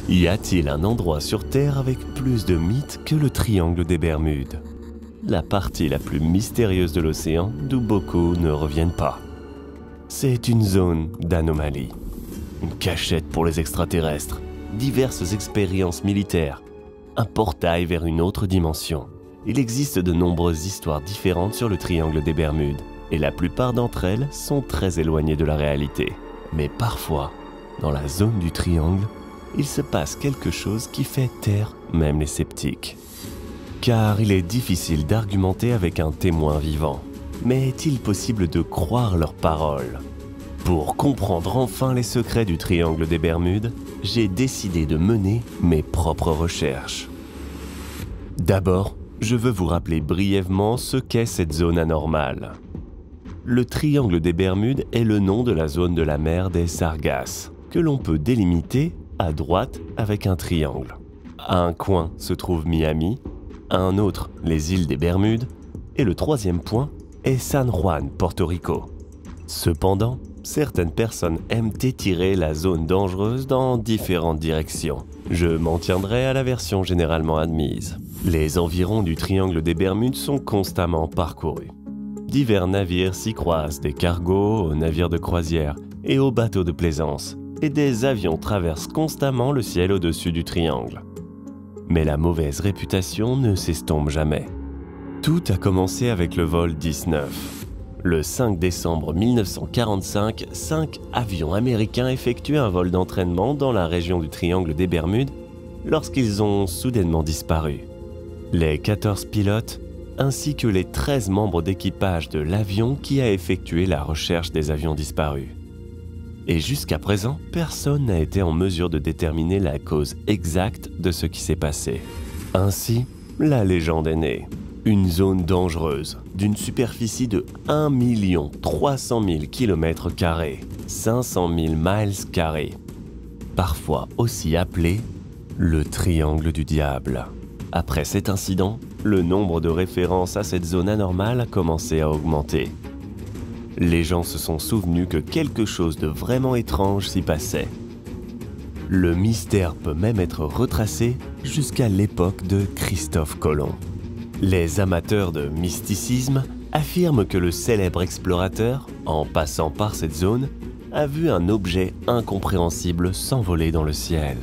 Y a-t-il un endroit sur Terre avec plus de mythes que le triangle des Bermudes? La partie la plus mystérieuse de l'océan d'où beaucoup ne reviennent pas. C'est une zone d'anomalie, une cachette pour les extraterrestres, diverses expériences militaires, un portail vers une autre dimension. Il existe de nombreuses histoires différentes sur le triangle des Bermudes, et la plupart d'entre elles sont très éloignées de la réalité. Mais parfois, dans la zone du triangle, il se passe quelque chose qui fait taire même les sceptiques. Car il est difficile d'argumenter avec un témoin vivant. Mais est-il possible de croire leurs paroles? Pour comprendre enfin les secrets du triangle des Bermudes, j'ai décidé de mener mes propres recherches. D'abord, je veux vous rappeler brièvement ce qu'est cette zone anormale. Le triangle des Bermudes est le nom de la zone de la mer des Sargasses, que l'on peut délimiter à droite avec un triangle. À un coin se trouve Miami, à un autre les îles des Bermudes, et le troisième point est San Juan, Porto Rico. Cependant, certaines personnes aiment étirer la zone dangereuse dans différentes directions. Je m'en tiendrai à la version généralement admise. Les environs du triangle des Bermudes sont constamment parcourus. Divers navires s'y croisent, des cargos aux navires de croisière et aux bateaux de plaisance, et des avions traversent constamment le ciel au-dessus du triangle. Mais la mauvaise réputation ne s'estompe jamais. Tout a commencé avec le vol 19. Le 5 décembre 1945, 5 avions américains effectuent un vol d'entraînement dans la région du triangle des Bermudes lorsqu'ils ont soudainement disparu. Les 14 pilotes ainsi que les 13 membres d'équipage de l'avion qui a effectué la recherche des avions disparus. Et jusqu'à présent, personne n'a été en mesure de déterminer la cause exacte de ce qui s'est passé. Ainsi, la légende est née. Une zone dangereuse, d'une superficie de 1 300 000 km², 500 000 miles², parfois aussi appelée le triangle du diable. Après cet incident, le nombre de références à cette zone anormale a commencé à augmenter. Les gens se sont souvenus que quelque chose de vraiment étrange s'y passait. Le mystère peut même être retracé jusqu'à l'époque de Christophe Colomb. Les amateurs de mysticisme affirment que le célèbre explorateur, en passant par cette zone, a vu un objet incompréhensible s'envoler dans le ciel,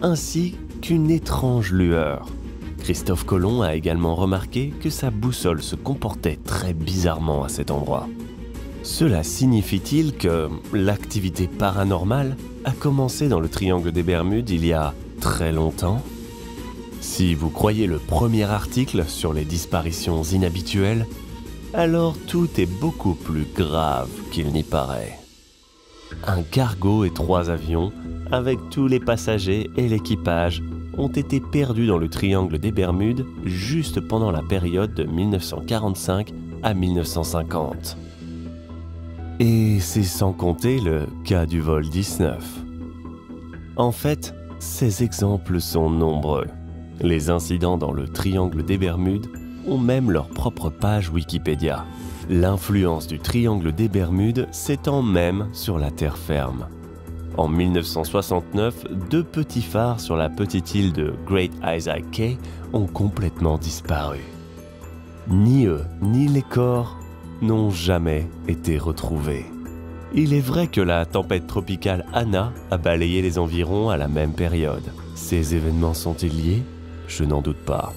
ainsi qu'une étrange lueur. Christophe Colomb a également remarqué que sa boussole se comportait très bizarrement à cet endroit. Cela signifie-t-il que l'activité paranormale a commencé dans le triangle des Bermudes il y a très longtemps? Si vous croyez le premier article sur les disparitions inhabituelles, alors tout est beaucoup plus grave qu'il n'y paraît. Un cargo et 3 avions, avec tous les passagers et l'équipage, ont été perdus dans le triangle des Bermudes juste pendant la période de 1945 à 1950. Et c'est sans compter le cas du vol 19. En fait, ces exemples sont nombreux. Les incidents dans le triangle des Bermudes ont même leur propre page Wikipédia. L'influence du triangle des Bermudes s'étend même sur la terre ferme. En 1969, 2 petits phares sur la petite île de Great Isaac Cay ont complètement disparu. Ni eux, ni les corps n'ont jamais été retrouvés. Il est vrai que la tempête tropicale Ana a balayé les environs à la même période. Ces événements sont-ils liés? Je n'en doute pas.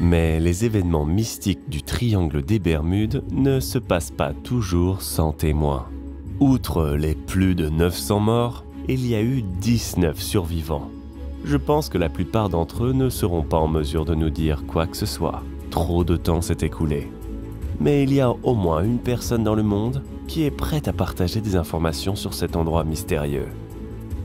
Mais les événements mystiques du triangle des Bermudes ne se passent pas toujours sans témoins. Outre les plus de 900 morts, il y a eu 19 survivants. Je pense que la plupart d'entre eux ne seront pas en mesure de nous dire quoi que ce soit. Trop de temps s'est écoulé. Mais il y a au moins une personne dans le monde qui est prête à partager des informations sur cet endroit mystérieux.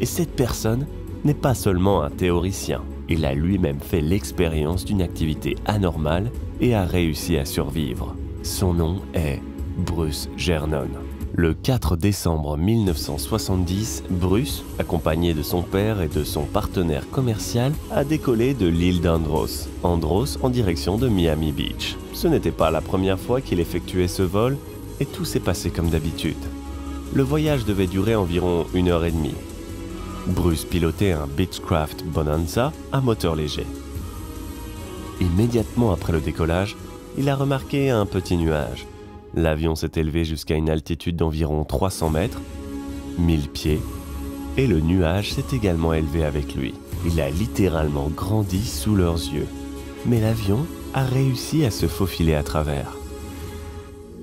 Et cette personne n'est pas seulement un théoricien. Il a lui-même fait l'expérience d'une activité anormale et a réussi à survivre. Son nom est Bruce Gernon. Le 4 décembre 1970, Bruce, accompagné de son père et de son partenaire commercial, a décollé de l'île d'Andros, en direction de Miami Beach. Ce n'était pas la première fois qu'il effectuait ce vol et tout s'est passé comme d'habitude. Le voyage devait durer environ 1h30. Bruce pilotait un Beechcraft Bonanza à moteur léger. Immédiatement après le décollage, il a remarqué un petit nuage. L'avion s'est élevé jusqu'à une altitude d'environ 300 mètres, 1000 pieds, et le nuage s'est également élevé avec lui. Il a littéralement grandi sous leurs yeux. Mais l'avion a réussi à se faufiler à travers.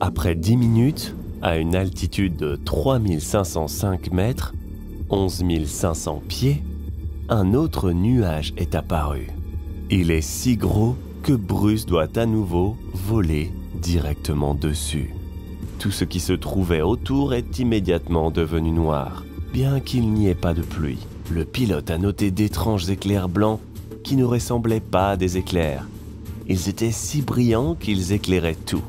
Après 10 minutes, à une altitude de 3505 mètres, 11 500 pieds, un autre nuage est apparu. Il est si gros que Bruce doit à nouveau voler directement dessus. Tout ce qui se trouvait autour est immédiatement devenu noir, bien qu'il n'y ait pas de pluie. Le pilote a noté d'étranges éclairs blancs qui ne ressemblaient pas à des éclairs. Ils étaient si brillants qu'ils éclairaient tout.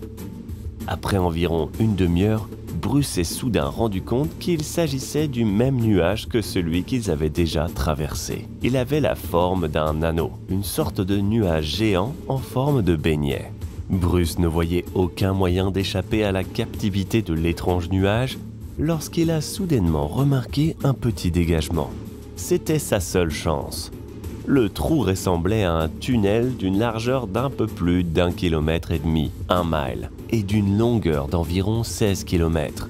Après environ une demi-heure, Bruce s'est soudain rendu compte qu'il s'agissait du même nuage que celui qu'ils avaient déjà traversé. Il avait la forme d'un anneau, une sorte de nuage géant en forme de beignet. Bruce ne voyait aucun moyen d'échapper à la captivité de l'étrange nuage lorsqu'il a soudainement remarqué un petit dégagement. C'était sa seule chance. Le trou ressemblait à un tunnel d'une largeur d'un peu plus d'1,5 km, 1 mile, et d'une longueur d'environ 16 km,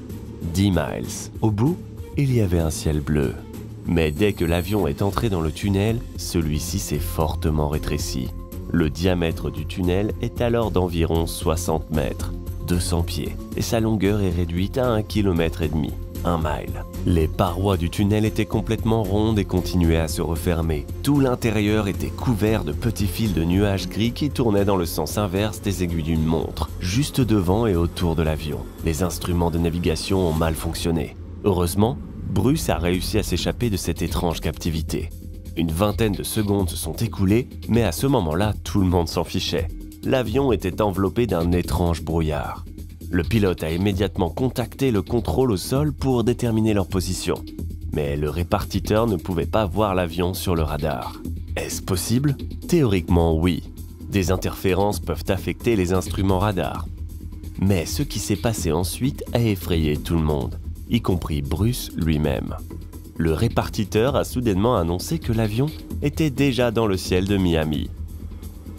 10 miles. Au bout, il y avait un ciel bleu. Mais dès que l'avion est entré dans le tunnel, celui-ci s'est fortement rétréci. Le diamètre du tunnel est alors d'environ 60 mètres, 200 pieds, et sa longueur est réduite à 1,5 km, 1 mile. Les parois du tunnel étaient complètement rondes et continuaient à se refermer. Tout l'intérieur était couvert de petits fils de nuages gris qui tournaient dans le sens inverse des aiguilles d'une montre, juste devant et autour de l'avion. Les instruments de navigation ont mal fonctionné. Heureusement, Bruce a réussi à s'échapper de cette étrange captivité. Une vingtaine de secondes se sont écoulées, mais à ce moment-là, tout le monde s'en fichait. L'avion était enveloppé d'un étrange brouillard. Le pilote a immédiatement contacté le contrôle au sol pour déterminer leur position. Mais le répartiteur ne pouvait pas voir l'avion sur le radar. Est-ce possible? Théoriquement, oui. Des interférences peuvent affecter les instruments radars. Mais ce qui s'est passé ensuite a effrayé tout le monde, y compris Bruce lui-même. Le répartiteur a soudainement annoncé que l'avion était déjà dans le ciel de Miami.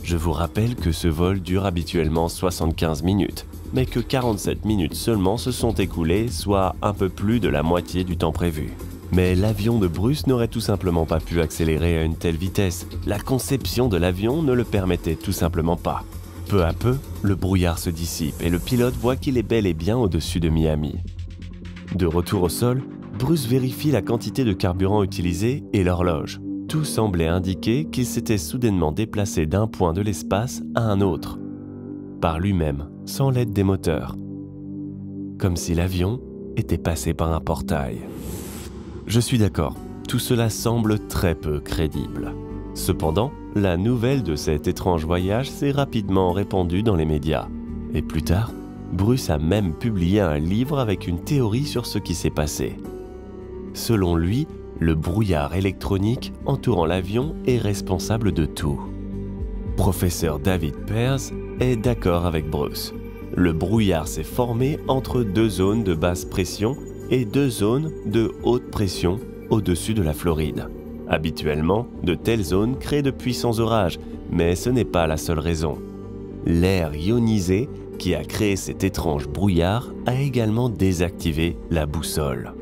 Je vous rappelle que ce vol dure habituellement 75 minutes. Mais que 47 minutes seulement se sont écoulées, soit un peu plus de la moitié du temps prévu. Mais l'avion de Bruce n'aurait tout simplement pas pu accélérer à une telle vitesse. La conception de l'avion ne le permettait tout simplement pas. Peu à peu, le brouillard se dissipe et le pilote voit qu'il est bel et bien au-dessus de Miami. De retour au sol, Bruce vérifie la quantité de carburant utilisée et l'horloge. Tout semblait indiquer qu'il s'était soudainement déplacé d'un point de l'espace à un autre, par lui-même, sans l'aide des moteurs. Comme si l'avion était passé par un portail. Je suis d'accord, tout cela semble très peu crédible. Cependant, la nouvelle de cet étrange voyage s'est rapidement répandue dans les médias. Et plus tard, Bruce a même publié un livre avec une théorie sur ce qui s'est passé. Selon lui, le brouillard électronique entourant l'avion est responsable de tout. Professeur David Pearce est d'accord avec Bruce. Le brouillard s'est formé entre deux zones de basse pression et deux zones de haute pression au-dessus de la Floride. Habituellement, de telles zones créent de puissants orages, mais ce n'est pas la seule raison. L'air ionisé qui a créé cet étrange brouillard a également désactivé la boussole.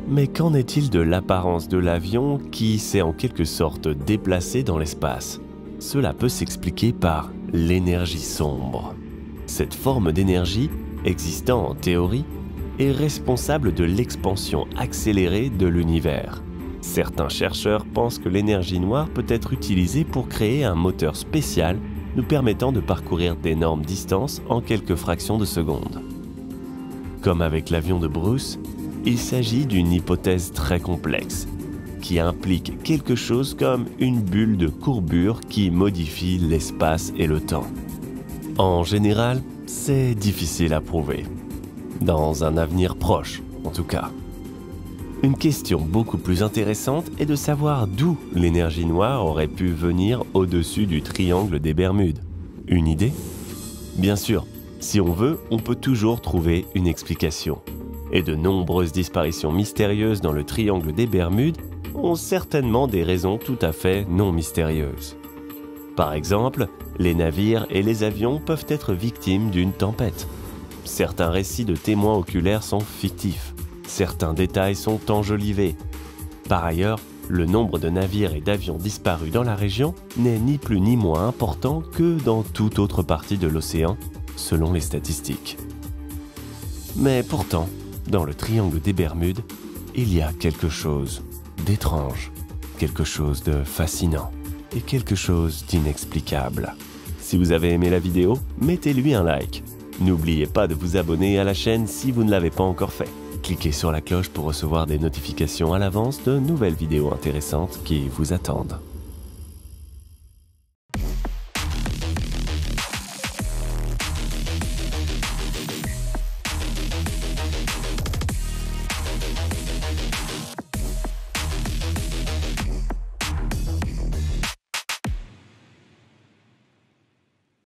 Mais qu'en est-il de l'apparence de l'avion qui s'est en quelque sorte déplacé dans l'espace? Cela peut s'expliquer par l'énergie sombre. Cette forme d'énergie, existant en théorie, est responsable de l'expansion accélérée de l'univers. Certains chercheurs pensent que l'énergie noire peut être utilisée pour créer un moteur spécial nous permettant de parcourir d'énormes distances en quelques fractions de secondes. Comme avec l'avion de Bruce, il s'agit d'une hypothèse très complexe, qui implique quelque chose comme une bulle de courbure qui modifie l'espace et le temps. En général, c'est difficile à prouver. Dans un avenir proche, en tout cas. Une question beaucoup plus intéressante est de savoir d'où l'énergie noire aurait pu venir au-dessus du triangle des Bermudes. Une idée? Bien sûr, si on veut, on peut toujours trouver une explication. et de nombreuses disparitions mystérieuses dans le triangle des Bermudes ont certainement des raisons tout à fait non mystérieuses. Par exemple, les navires et les avions peuvent être victimes d'une tempête. Certains récits de témoins oculaires sont fictifs. Certains détails sont enjolivés. Par ailleurs, le nombre de navires et d'avions disparus dans la région n'est ni plus ni moins important que dans toute autre partie de l'océan, selon les statistiques. Mais pourtant, dans le triangle des Bermudes, il y a quelque chose d'étrange, quelque chose de fascinant et quelque chose d'inexplicable. Si vous avez aimé la vidéo, mettez-lui un like. N'oubliez pas de vous abonner à la chaîne si vous ne l'avez pas encore fait. Cliquez sur la cloche pour recevoir des notifications à l'avance de nouvelles vidéos intéressantes qui vous attendent.